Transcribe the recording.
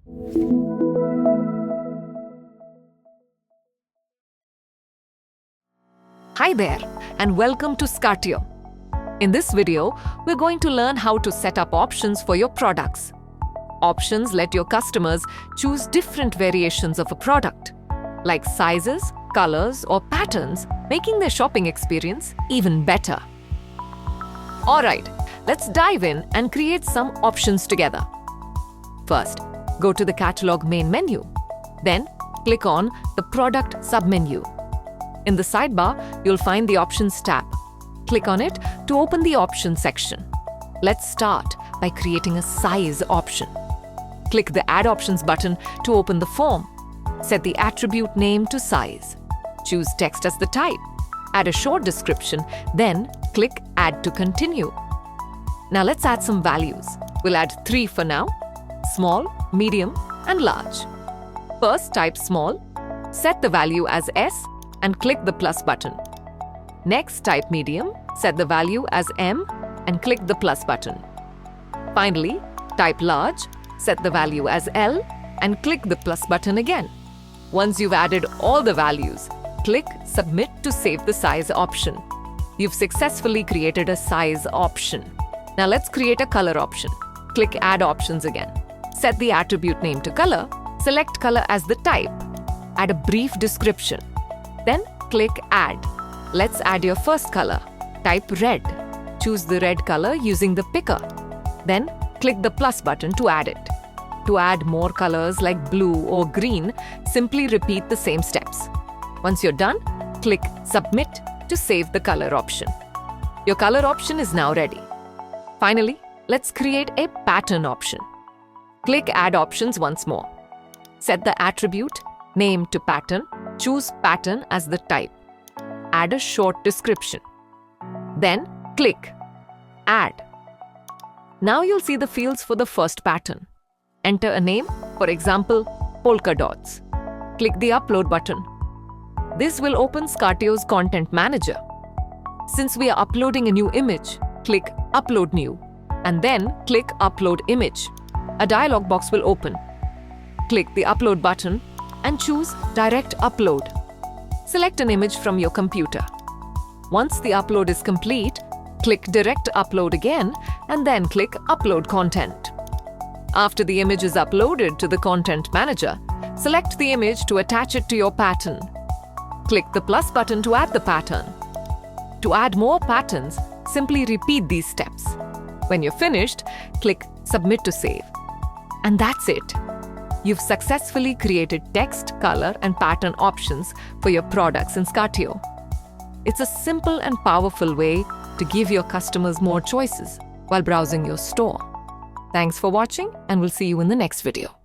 Hi there, and welcome to Skartio. In this video, we're going to learn how to set up options for your products. Options let your customers choose different variations of a product, like sizes, colors, or patterns, making their shopping experience even better. Alright, let's dive in and create some options together. First, go to the catalog main menu. Then, click on the product submenu. In the sidebar, you'll find the Options tab. Click on it to open the Options section. Let's start by creating a size option. Click the Add Options button to open the form. Set the attribute name to size. Choose text as the type. Add a short description, then click Add to continue. Now let's add some values. We'll add 3 for now: small, medium, and large. First, type small. Set the value as S and click the plus button. Next, type medium, set the value as M and click the plus button. Finally, type large, set the value as L and click the plus button again. Once you've added all the values, click Submit to save the size option. You've successfully created a size option. Now let's create a color option. Click Add Options again. Set the attribute name to color, select color as the type. Add a brief description. Then click Add. Let's add your first color. Type red. Choose the red color using the picker. Then click the plus button to add it. To add more colors like blue or green, simply repeat the same steps. Once you're done, click Submit to save the color option. Your color option is now ready. Finally, let's create a pattern option. Click Add Options once more. Set the attribute name to pattern. Choose pattern as the type. Add a short description. Then click Add. Now you'll see the fields for the first pattern. Enter a name, for example, Polka Dots. Click the Upload button. This will open Skartio's Content Manager. Since we are uploading a new image, click Upload New, and then click Upload Image. A dialog box will open. Click the Upload button and choose Direct Upload. Select an image from your computer. Once the upload is complete, click Direct Upload again and then click Upload Content. After the image is uploaded to the Content Manager, select the image to attach it to your pattern. Click the plus button to add the pattern. To add more patterns, simply repeat these steps. When you're finished, click Submit to save. And that's it. You've successfully created text, color, and pattern options for your products in Skartio. It's a simple and powerful way to give your customers more choices while browsing your store. Thanks for watching, and we'll see you in the next video.